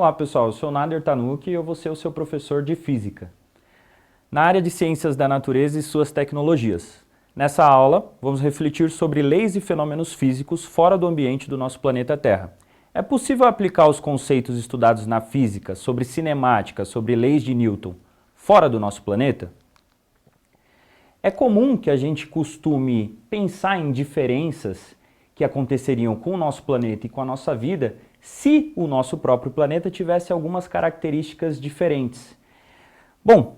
Olá pessoal, eu sou o Nader Tanuki e eu vou ser o seu professor de Física, na área de Ciências da Natureza e suas tecnologias. Nessa aula, vamos refletir sobre leis e fenômenos físicos fora do ambiente do nosso planeta Terra. É possível aplicar os conceitos estudados na física sobre cinemática, sobre leis de Newton, fora do nosso planeta? É comum que a gente costume pensar em diferenças que aconteceriam com o nosso planeta e com a nossa vida se o nosso próprio planeta tivesse algumas características diferentes. Bom,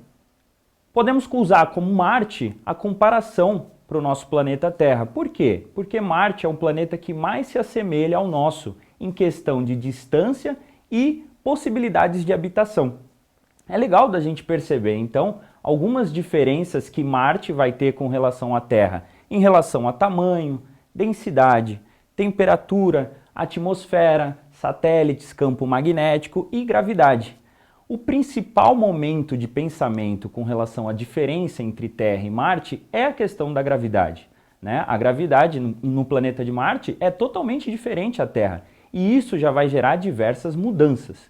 podemos usar como Marte a comparação para o nosso planeta Terra. Por quê? Porque Marte é um planeta que mais se assemelha ao nosso em questão de distância e possibilidades de habitação. É legal da gente perceber, então, algumas diferenças que Marte vai ter com relação à Terra, em relação a tamanho, densidade, temperatura, atmosfera, satélites, campo magnético e gravidade. O principal momento de pensamento com relação à diferença entre Terra e Marte é a questão da gravidade, né? A gravidade no planeta de Marte é totalmente diferente à Terra e isso já vai gerar diversas mudanças.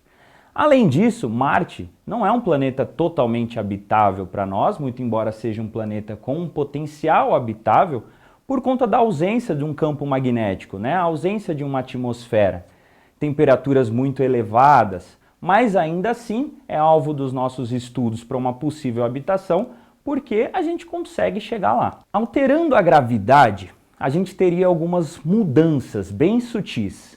Além disso, Marte não é um planeta totalmente habitável para nós, muito embora seja um planeta com um potencial habitável, por conta da ausência de um campo magnético, né? A ausência de uma atmosfera, temperaturas muito elevadas, mas ainda assim é alvo dos nossos estudos para uma possível habitação, porque a gente consegue chegar lá. Alterando a gravidade, a gente teria algumas mudanças bem sutis.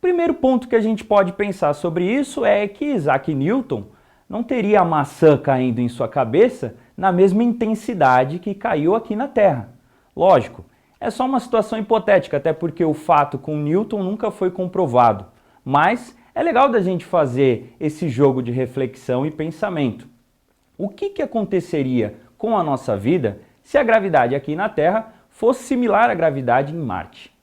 Primeiro ponto que a gente pode pensar sobre isso é que Isaac Newton não teria a maçã caindo em sua cabeça na mesma intensidade que caiu aqui na Terra. Lógico, é só uma situação hipotética, até porque o fato com Newton nunca foi comprovado, mas é legal da gente fazer esse jogo de reflexão e pensamento. O que aconteceria com a nossa vida se a gravidade aqui na Terra fosse similar à gravidade em Marte?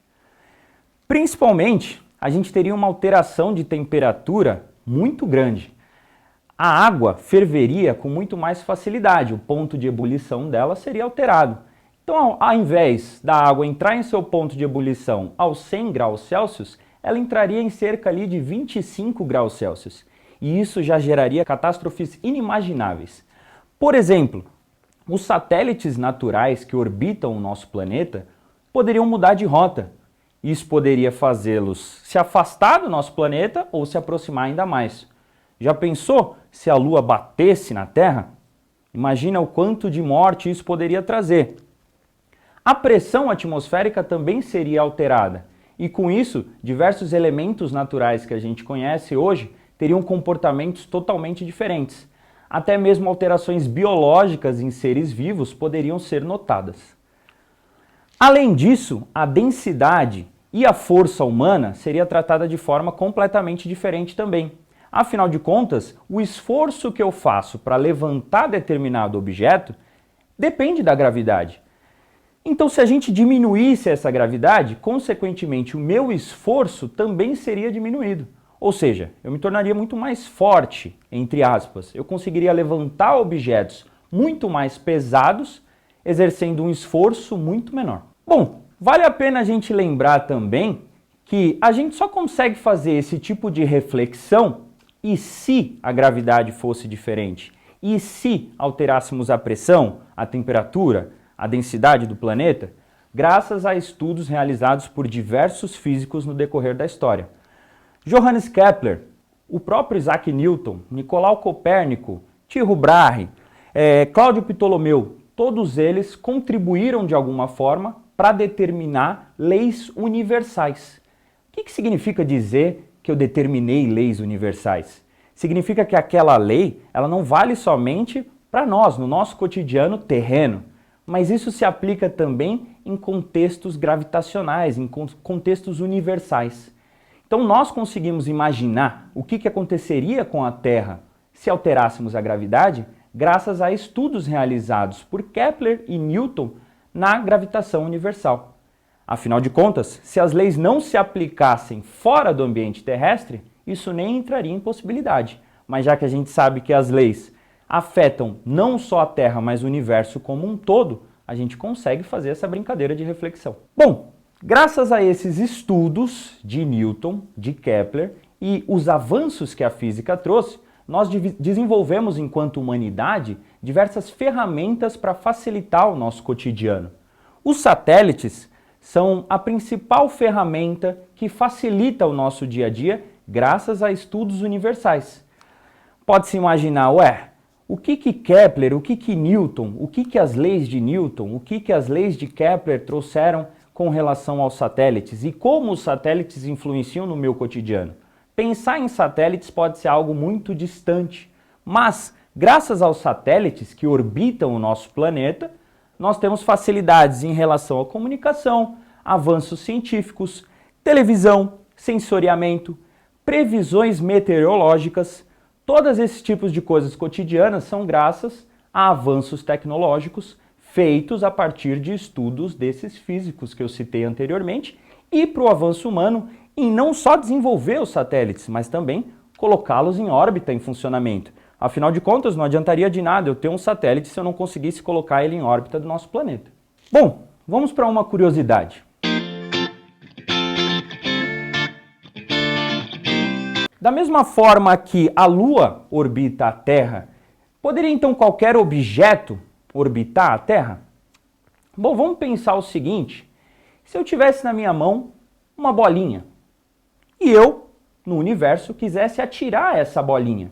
Principalmente, a gente teria uma alteração de temperatura muito grande. A água ferveria com muito mais facilidade, o ponto de ebulição dela seria alterado. Então, ao invés da água entrar em seu ponto de ebulição aos 100 graus Celsius, ela entraria em cerca ali de 25 graus Celsius. E isso já geraria catástrofes inimagináveis. Por exemplo, os satélites naturais que orbitam o nosso planeta poderiam mudar de rota. Isso poderia fazê-los se afastar do nosso planeta ou se aproximar ainda mais. Já pensou se a Lua batesse na Terra? Imagina o quanto de morte isso poderia trazer. A pressão atmosférica também seria alterada e com isso diversos elementos naturais que a gente conhece hoje teriam comportamentos totalmente diferentes. Até mesmo alterações biológicas em seres vivos poderiam ser notadas. Além disso, a densidade e a força humana seria tratada de forma completamente diferente também. Afinal de contas, o esforço que eu faço para levantar determinado objeto depende da gravidade. Então, se a gente diminuísse essa gravidade, consequentemente o meu esforço também seria diminuído. Ou seja, eu me tornaria muito mais forte, entre aspas. Eu conseguiria levantar objetos muito mais pesados, exercendo um esforço muito menor. Bom, vale a pena a gente lembrar também que a gente só consegue fazer esse tipo de reflexão e se a gravidade fosse diferente? E se alterássemos a pressão, a temperatura, a densidade do planeta? Graças a estudos realizados por diversos físicos no decorrer da história. Johannes Kepler, o próprio Isaac Newton, Nicolau Copérnico, Tycho Brahe, Cláudio Ptolomeu, todos eles contribuíram de alguma forma para determinar leis universais. O que significa dizer que eu determinei leis universais? Significa que aquela lei ela não vale somente para nós, no nosso cotidiano terreno, mas isso se aplica também em contextos gravitacionais, em contextos universais. Então nós conseguimos imaginar o que aconteceria com a Terra se alterássemos a gravidade graças a estudos realizados por Kepler e Newton na gravitação universal. Afinal de contas, se as leis não se aplicassem fora do ambiente terrestre, isso nem entraria em possibilidade. Mas já que a gente sabe que as leis afetam não só a Terra, mas o universo como um todo, a gente consegue fazer essa brincadeira de reflexão. Bom, graças a esses estudos de Newton, de Kepler e os avanços que a física trouxe, nós desenvolvemos, enquanto humanidade, diversas ferramentas para facilitar o nosso cotidiano. Os satélites são a principal ferramenta que facilita o nosso dia a dia graças a estudos universais. Pode-se imaginar, o que Kepler, o que Newton, o que as leis de Newton, o que as leis de Kepler trouxeram com relação aos satélites e como os satélites influenciam no meu cotidiano? Pensar em satélites pode ser algo muito distante, mas graças aos satélites que orbitam o nosso planeta, nós temos facilidades em relação à comunicação, avanços científicos, televisão, sensoriamento, previsões meteorológicas. Todos esses tipos de coisas cotidianas são graças a avanços tecnológicos feitos a partir de estudos desses físicos que eu citei anteriormente e para o avanço humano em não só desenvolver os satélites, mas também colocá-los em órbita em funcionamento. Afinal de contas, não adiantaria de nada eu ter um satélite se eu não conseguisse colocar ele em órbita do nosso planeta. Bom, vamos para uma curiosidade. Da mesma forma que a Lua orbita a Terra, poderia então qualquer objeto orbitar a Terra? Bom, vamos pensar o seguinte: se eu tivesse na minha mão uma bolinha e eu, no universo, quisesse atirar essa bolinha,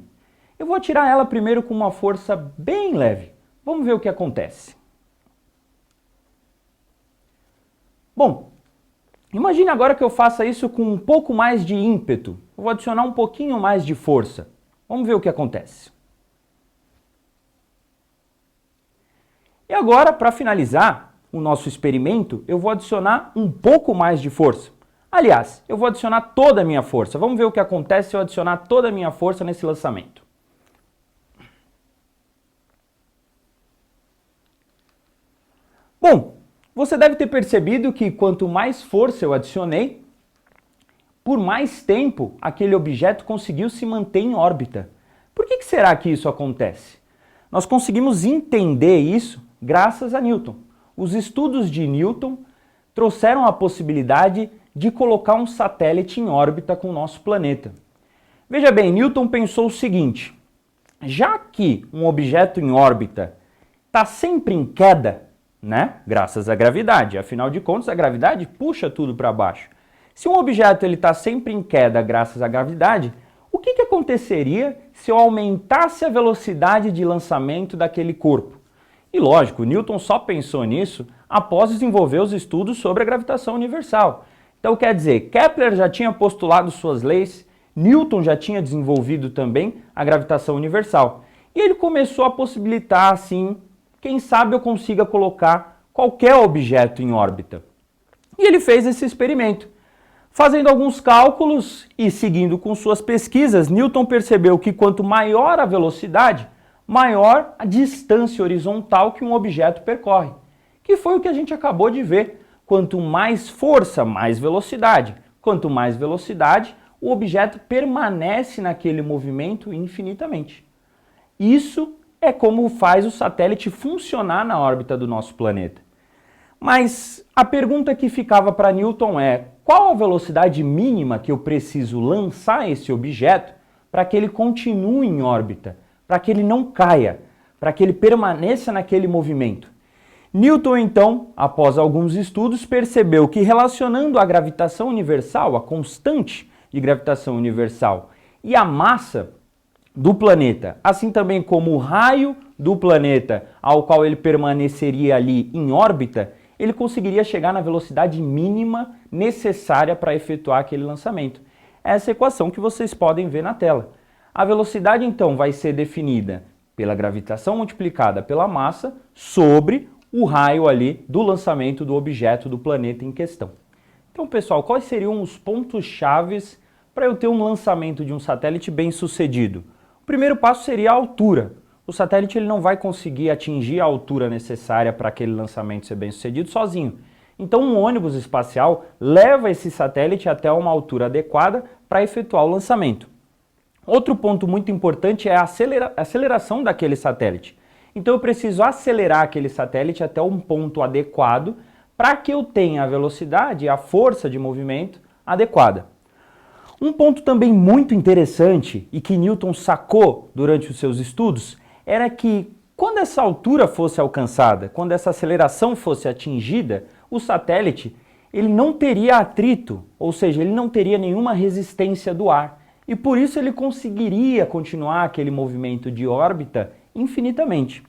eu vou atirar ela primeiro com uma força bem leve. Vamos ver o que acontece. Bom, imagine agora que eu faça isso com um pouco mais de ímpeto. Eu vou adicionar um pouquinho mais de força. Vamos ver o que acontece. E agora, para finalizar o nosso experimento, eu vou adicionar um pouco mais de força. Aliás, eu vou adicionar toda a minha força. Vamos ver o que acontece se eu adicionar toda a minha força nesse lançamento. Bom, você deve ter percebido que quanto mais força eu adicionei, por mais tempo aquele objeto conseguiu se manter em órbita. Por que será que isso acontece? Nós conseguimos entender isso graças a Newton. Os estudos de Newton trouxeram a possibilidade de colocar um satélite em órbita com o nosso planeta. Veja bem, Newton pensou o seguinte: já que um objeto em órbita está sempre em queda, né? Graças à gravidade, afinal de contas a gravidade puxa tudo para baixo. Se um objeto está sempre em queda graças à gravidade, o que aconteceria se eu aumentasse a velocidade de lançamento daquele corpo? E lógico, Newton só pensou nisso após desenvolver os estudos sobre a gravitação universal. Então quer dizer, Kepler já tinha postulado suas leis, Newton já tinha desenvolvido também a gravitação universal. E ele começou a possibilitar assim, quem sabe eu consiga colocar qualquer objeto em órbita. E ele fez esse experimento. Fazendo alguns cálculos e seguindo com suas pesquisas, Newton percebeu que quanto maior a velocidade, maior a distância horizontal que um objeto percorre. Que foi o que a gente acabou de ver. Quanto mais força, mais velocidade. Quanto mais velocidade, o objeto permanece naquele movimento infinitamente. Isso é como faz o satélite funcionar na órbita do nosso planeta. Mas a pergunta que ficava para Newton é: qual a velocidade mínima que eu preciso lançar esse objeto para que ele continue em órbita, para que ele não caia, para que ele permaneça naquele movimento? Newton, então, após alguns estudos, percebeu que relacionando a gravitação universal, a constante de gravitação universal, e a massa do planeta, assim também como o raio do planeta ao qual ele permaneceria ali em órbita, ele conseguiria chegar na velocidade mínima necessária para efetuar aquele lançamento. Essa equação que vocês podem ver na tela. A velocidade, então, vai ser definida pela gravitação multiplicada pela massa sobre o raio ali do lançamento do objeto do planeta em questão. Então, pessoal, quais seriam os pontos chaves para eu ter um lançamento de um satélite bem sucedido? O primeiro passo seria a altura. O satélite ele não vai conseguir atingir a altura necessária para aquele lançamento ser bem sucedido sozinho. Então um ônibus espacial leva esse satélite até uma altura adequada para efetuar o lançamento. Outro ponto muito importante é a aceleração daquele satélite. Então eu preciso acelerar aquele satélite até um ponto adequado para que eu tenha a velocidade e a força de movimento adequada. Um ponto também muito interessante e que Newton sacou durante os seus estudos era que quando essa altura fosse alcançada, quando essa aceleração fosse atingida, o satélite ele não teria atrito, ou seja, ele não teria nenhuma resistência do ar. E por isso ele conseguiria continuar aquele movimento de órbita infinitamente.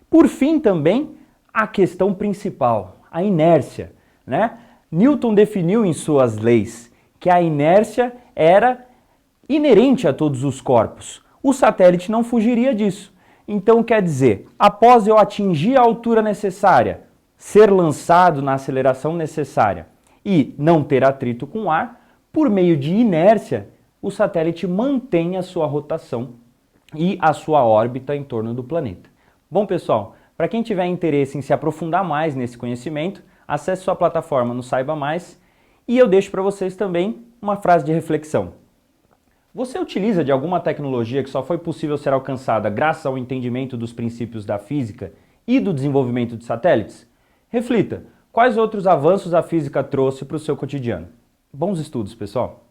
Por fim, também, a questão principal, a inércia, né? Newton definiu em suas leis que a inércia era inerente a todos os corpos. O satélite não fugiria disso. Então, quer dizer, após eu atingir a altura necessária, ser lançado na aceleração necessária e não ter atrito com o ar, por meio de inércia, o satélite mantém a sua rotação e a sua órbita em torno do planeta. Bom, pessoal, para quem tiver interesse em se aprofundar mais nesse conhecimento, acesse sua plataforma no Saiba Mais e eu deixo para vocês também uma frase de reflexão. Você utiliza de alguma tecnologia que só foi possível ser alcançada graças ao entendimento dos princípios da física e do desenvolvimento de satélites? Reflita, quais outros avanços a física trouxe para o seu cotidiano? Bons estudos, pessoal!